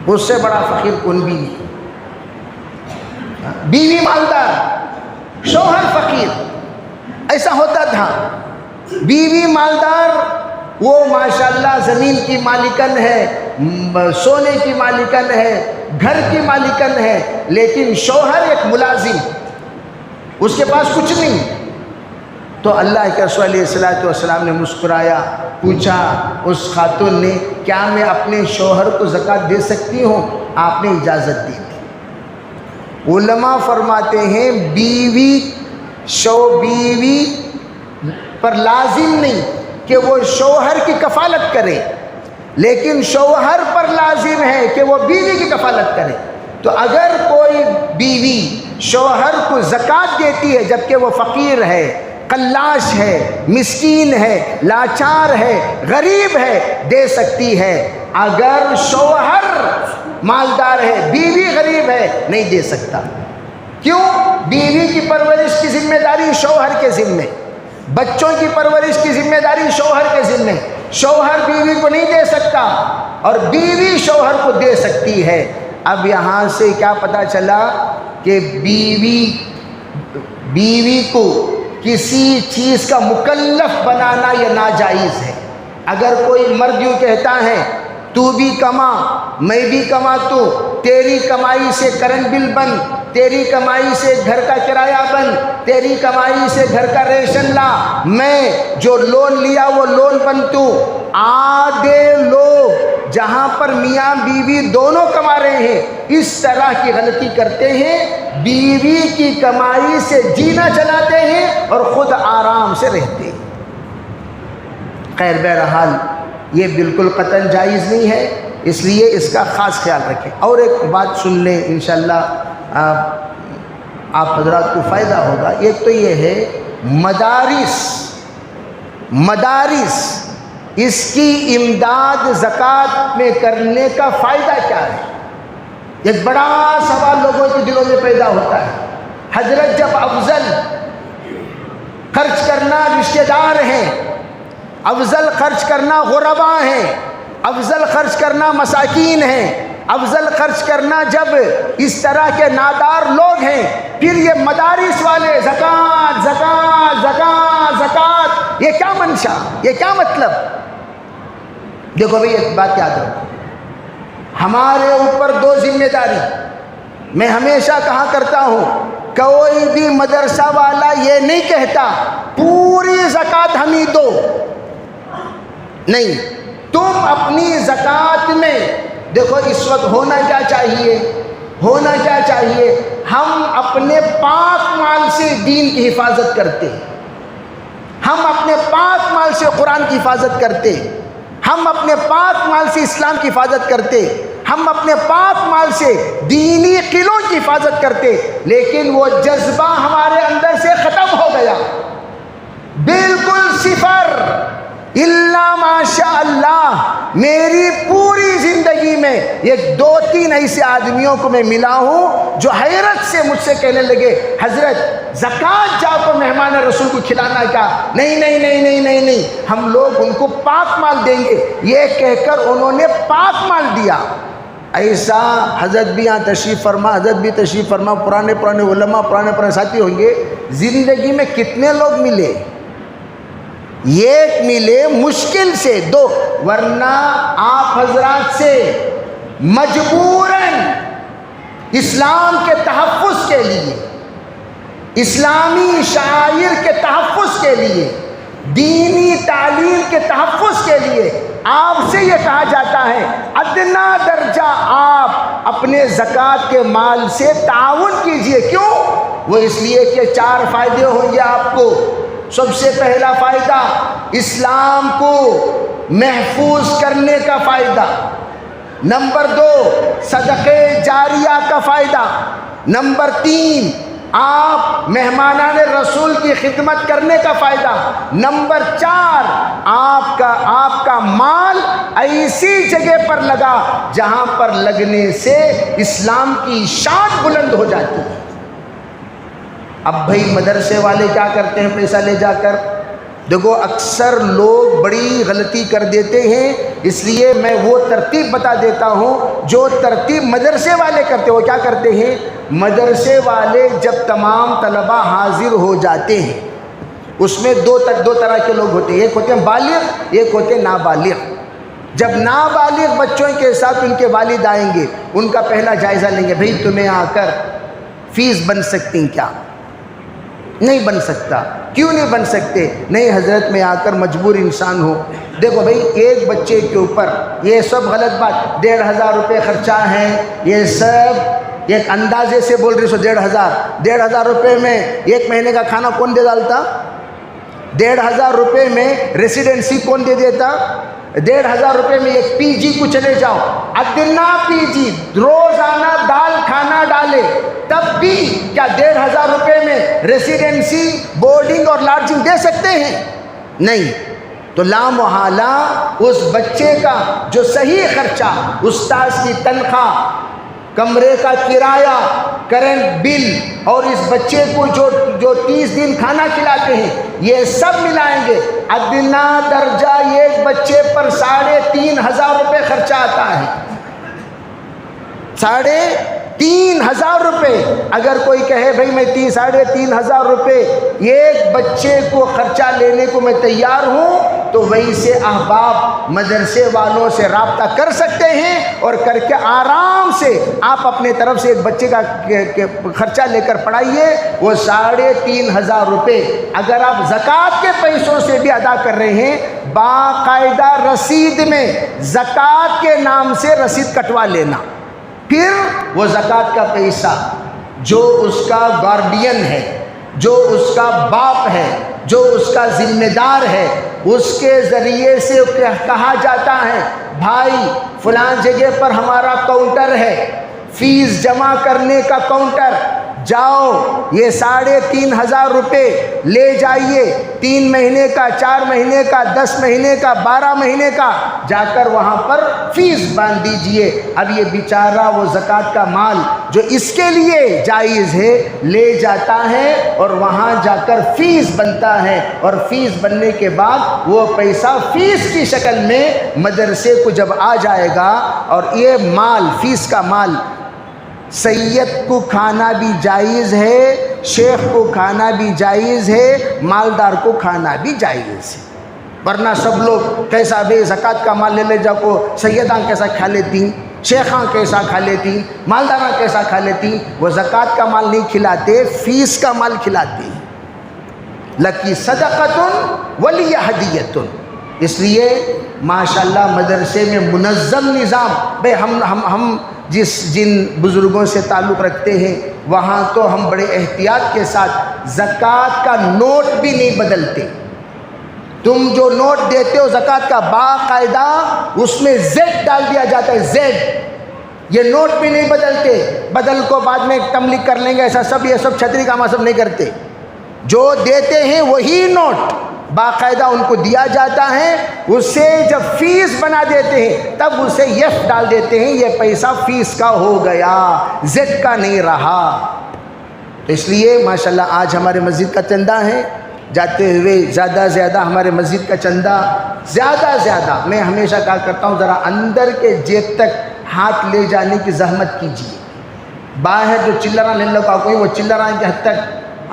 اس سے بڑا فقیر کون بھی نہیں۔ بیوی مالدار، شوہر فقیر، ایسا ہوتا تھا۔ بیوی مالدار وہ ماشاءاللہ زمین کی مالکن ہے، سونے کی مالکن ہے، گھر کی مالکن ہے، لیکن شوہر ایک ملازم، اس کے پاس کچھ نہیں۔ تو اللہ کے رسول علیہ السلام نے مسکرایا، پوچھا اس خاتون نے کیا میں اپنے شوہر کو زکوٰۃ دے سکتی ہوں؟ آپ نے اجازت دی تھی۔ علماء فرماتے ہیں بیوی پر لازم نہیں کہ وہ شوہر کی کفالت کرے، لیکن شوہر پر لازم ہے کہ وہ بیوی کی کفالت کرے۔ تو اگر کوئی بیوی شوہر کو زکوٰۃ دیتی ہے جبکہ وہ فقیر ہے، قلاش ہے، مسکین ہے، لاچار ہے، غریب ہے، دے سکتی ہے۔ اگر شوہر مالدار ہے، بیوی غریب ہے، نہیں دے سکتا۔ کیوں؟ بیوی کی پرورش کی ذمہ داری شوہر کے ذمے، بچوں کی پرورش کی ذمہ داری شوہر کے ذمے۔ شوہر بیوی کو نہیں دے سکتا اور بیوی شوہر کو دے سکتی ہے۔ اب یہاں سے کیا پتہ چلا کہ بیوی کو کسی چیز کا مکلف بنانا یہ ناجائز ہے۔ اگر کوئی مرد یوں کہتا ہے تو بھی کما میں بھی کماتوں، تیری کمائی سے کرنٹ بل بن، تیری کمائی سے گھر کا کرایہ بن، تیری کمائی سے گھر کا ریشن لا، میں جو لون لیا وہ لون بن تو۔ آدھے لوگ جہاں پر میاں بیوی دونوں کما رہے ہیں اس طرح کی غلطی کرتے ہیں، بیوی کی کمائی سے جینا چلاتے ہیں اور خود آرام سے رہتے ہیں۔ خیر بہرحال یہ بالکل قطعاً جائز نہیں ہے، اس لیے اس کا خاص خیال رکھیں۔ اور ایک بات سن لیں، انشاءاللہ آپ حضرات کو فائدہ ہوگا۔ ایک تو یہ ہے مدارس اس کی امداد زکوٰۃ میں کرنے کا فائدہ کیا ہے؟ ایک بڑا سوال لوگوں کے دلوں میں پیدا ہوتا ہے۔ حضرت جب افضل خرچ کرنا رشتہ دار ہیں، افضل خرچ کرنا غرباء ہیں، افضل خرچ کرنا مساکین ہیں، افضل خرچ کرنا جب اس طرح کے نادار لوگ ہیں، پھر یہ مدارس والے زکوٰۃ زکوٰۃ زکوٰۃ زکوٰۃ، یہ کیا منشا، یہ کیا مطلب؟ دیکھو بھئی ایک بات یاد رکھو، ہمارے اوپر دو ذمہ داری۔ میں ہمیشہ کہا کرتا ہوں کوئی بھی مدرسہ والا یہ نہیں کہتا پوری زکوٰۃ ہم ہی دو، نہیں، تم اپنی زکوٰۃ میں دیکھو اس وقت ہونا کیا چاہیے، ہم اپنے پاک مال سے دین کی حفاظت کرتے، ہم اپنے پاک مال سے قرآن کی حفاظت کرتے، ہم اپنے پاک مال سے اسلام کی حفاظت کرتے، ہم اپنے پاک مال سے دینی قلعوں کی حفاظت کرتے، لیکن وہ جذبہ ہمارے اندر سے ختم ہو گیا، بالکل صفر، الا ماشاء اللہ۔ میری پوری زندگی میں یہ 2-3 ایسے آدمیوں کو میں ملا ہوں جو حیرت سے مجھ سے کہنے لگے حضرت زکوٰۃ جا کو مہمان رسول کو کھلانا کیا؟ نہیں نہیں نہیں نہیں نہیں نہیں، ہم لوگ ان کو پاک مال دیں گے، یہ کہہ کر انہوں نے پاک مال دیا۔ ایسا حضرت بھی یہاں تشریف فرما، حضرت بھی تشریف فرما، پرانے علماء، پرانے ساتھی ہوں گے، زندگی میں کتنے لوگ ملے؟ ایک ملے، مشکل سے 2، ورنہ آپ حضرات سے مجبوراً اسلام کے تحفظ کے لیے، اسلامی شعائر کے تحفظ کے لیے، دینی تعلیم کے تحفظ کے لیے آپ سے یہ کہا جاتا ہے ادنا درجہ آپ اپنے زکوٰۃ کے مال سے تعاون کیجئے۔ کیوں؟ وہ اس لیے کہ 4 فائدے ہوں گے آپ کو۔ سب سے پہلا فائدہ اسلام کو محفوظ کرنے کا فائدہ، نمبر 2 صدقے جاریہ کا فائدہ، نمبر 3 آپ مہمانان رسول کی خدمت کرنے کا فائدہ، نمبر 4 آپ کا مال ایسی جگہ پر لگا جہاں پر لگنے سے اسلام کی شان بلند ہو جاتی ہے۔ اب بھائی مدرسے والے کیا کرتے ہیں پیسہ لے جا کر؟ دیکھو اکثر لوگ بڑی غلطی کر دیتے ہیں، اس لیے میں وہ ترتیب بتا دیتا ہوں جو ترتیب مدرسے والے کرتے ہیں۔ وہ کیا کرتے ہیں؟ مدرسے والے جب تمام طلبہ حاضر ہو جاتے ہیں، اس میں دو طرح کے لوگ ہوتے ہیں، ایک ہوتے ہیں بالغ، ایک ہوتے ہیں نابالغ۔ جب نابالغ بچوں کے ساتھ ان کے والد آئیں گے، ان کا پہلا جائزہ لیں گے، بھئی تمہیں آ کر فیس بن سکتی کیا؟ نہیں بن سکتا۔ کیوں نہیں بن سکتے؟ نہیں حضرت میں آ کر مجبور انسان ہوں۔ دیکھو بھائی ایک بچے کے اوپر یہ سب غلط بات، 1,500 روپے خرچہ ہیں، یہ سب ایک اندازے سے بول رہی سو 1,500 روپے میں ایک مہینے کا کھانا کون دے ڈالتا؟ 1,500 روپے میں ریسیڈنسی کون دے دیتا؟ 1,500 روپے میں ایک پی جی کو چلے جاؤ، ادنا پی جی روزانہ دال کھانا ڈالے، تب بھی کیا 1,500 روپے میں ریسیڈنسی، بورڈنگ اور لاڈجنگ دے سکتے ہیں؟ نہیں۔ تو لامحالہ اس بچے کا جو صحیح خرچہ، استاذ کی تنخواہ، کمرے کا کرایہ، کرنٹ بل اور اس بچے کو جو 30 دن کھانا کھلاتے ہیں، یہ سب ملائیں گے، ادنا درجہ ایک بچے پر 3,500 روپے خرچہ آتا ہے۔ 3,500 روپے۔ اگر کوئی کہے بھائی میں 3,500 روپے ایک بچے کو خرچہ لینے کو میں تیار ہوں، تو ویسے احباب مدرسے والوں سے رابطہ کر سکتے ہیں اور کر کے آرام سے آپ اپنے طرف سے ایک بچے کا خرچہ لے کر پڑھائیے، وہ 3,500 روپے اگر آپ زکوٰۃ کے پیسوں سے بھی ادا کر رہے ہیں، باقاعدہ رسید میں زکوٰۃ کے نام سے رسید کٹوا لینا، پھر وہ زکوٰۃ کا پیسہ جو اس کا گارڈین ہے، جو اس کا باپ ہے، جو اس کا ذمہ دار ہے، اس کے ذریعے سے کہا جاتا ہے بھائی فلاں جگہ پر ہمارا کاؤنٹر ہے، فیس جمع کرنے کا کاؤنٹر، جاؤ یہ 3,500 روپے لے جائیے، 3 مہینے کا، 4 مہینے کا، 10 مہینے کا، 12 مہینے کا، جا کر وہاں پر فیس باندھ دیجئے۔ اب یہ بیچارہ وہ زکوٰۃ کا مال جو اس کے لیے جائز ہے لے جاتا ہے اور وہاں جا کر فیس بنتا ہے، اور فیس بننے کے بعد وہ پیسہ فیس کی شکل میں مدرسے کو جب آ جائے گا، اور یہ مال، فیس کا مال، سید کو کھانا بھی جائز ہے، شیخ کو کھانا بھی جائز ہے، مالدار کو کھانا بھی جائز ہے۔ ورنہ سب لوگ کیسا بے زکوٰۃ کا مال لے جا کو، سیداں کیسا کھا لیتی، شیخاں کیسا کھا لیتی، مالداراں کیسا کھا لیتی، وہ زکوٰۃ کا مال نہیں کھلاتے، فیس کا مال کھلاتے۔ لکی صدقۃ ولی ہدیۃ۔ اس لیے ماشاءاللہ مدرسے میں منظم نظام، بھئی ہم جن بزرگوں سے تعلق رکھتے ہیں وہاں تو ہم بڑے احتیاط کے ساتھ زکوٰۃ کا نوٹ بھی نہیں بدلتے. تم جو نوٹ دیتے ہو زکوٰۃ کا باقاعدہ اس میں زیڈ ڈال دیا جاتا ہے، زیڈ. یہ نوٹ بھی نہیں بدلتے، بدل کو بعد میں تملیغ کر لیں گے ایسا سب، یہ سب چھتری کام سب نہیں کرتے. جو دیتے ہیں وہی نوٹ باقاعدہ ان کو دیا جاتا ہے. اسے جب فیس بنا دیتے ہیں تب اسے یف ڈال دیتے ہیں، یہ پیسہ فیس کا ہو گیا، زیڈ کا نہیں رہا. تو اس لیے ماشاءاللہ آج ہمارے مسجد کا چندہ ہے، جاتے ہوئے زیادہ زیادہ ہمارے مسجد کا چندہ زیادہ میں ہمیشہ کہا کرتا ہوں ذرا اندر کے جیب تک ہاتھ لے جانے کی زحمت کیجیے. باہر جو چلرہ لے لو کا کوئی وہ چلرہ کے حد تک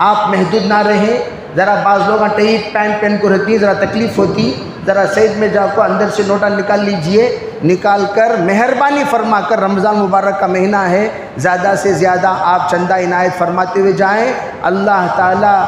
آپ محدود نہ رہیں. ذرا بعض لوگ ٹائٹ پینٹ پہن کو رہتی، ذرا تکلیف ہوتی، ذرا سیج میں جا کو اندر سے نوٹا نکال لیجئے. نکال کر مہربانی فرما کر، رمضان مبارک کا مہینہ ہے، زیادہ سے زیادہ آپ چندہ عنایت فرماتے ہوئے جائیں. اللہ تعالیٰ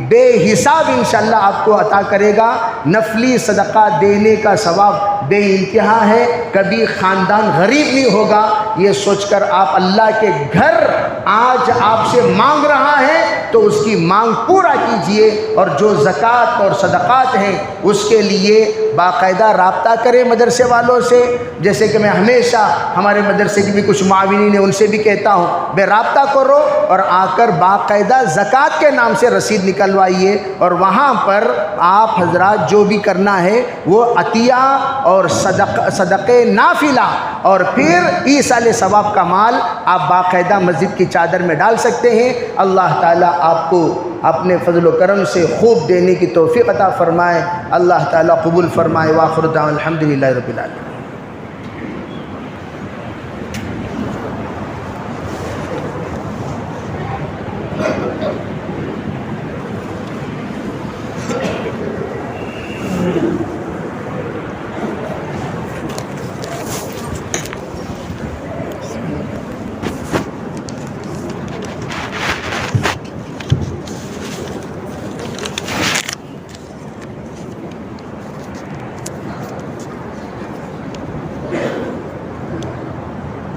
بے حساب انشاءاللہ آپ کو عطا کرے گا. نفلی صدقہ دینے کا ثواب بے انتہا ہے. کبھی خاندان غریب نہیں ہوگا. یہ سوچ کر آپ اللہ کے گھر آج آپ سے مانگ رہا ہے تو اس کی مانگ پورا کیجئے. اور جو زکوٰۃ اور صدقات ہیں اس کے لیے باقاعدہ رابطہ کریں مدرسے والوں سے. جیسے کہ میں ہمیشہ ہمارے مدرسے کی بھی کچھ معاونین ہیں ان سے بھی کہتا ہوں، بے رابطہ کرو اور آ کر باقاعدہ زکوٰۃ کے نام سے رسید نکلوائیے. اور وہاں پر آپ حضرات جو بھی کرنا ہے وہ عطیہ اور صدقے نافلہ اور پھر ایصال ثواب کا مال آپ باقاعدہ مسجد کی چادر میں ڈال سکتے ہیں. اللہ تعالیٰ آپ کو اپنے فضل و کرم سے خوب دینے کی توفیق عطا فرمائے. اللہ تعالیٰ قبول فرمائے. وآخر دعوانا الحمدللہ رب العالمین.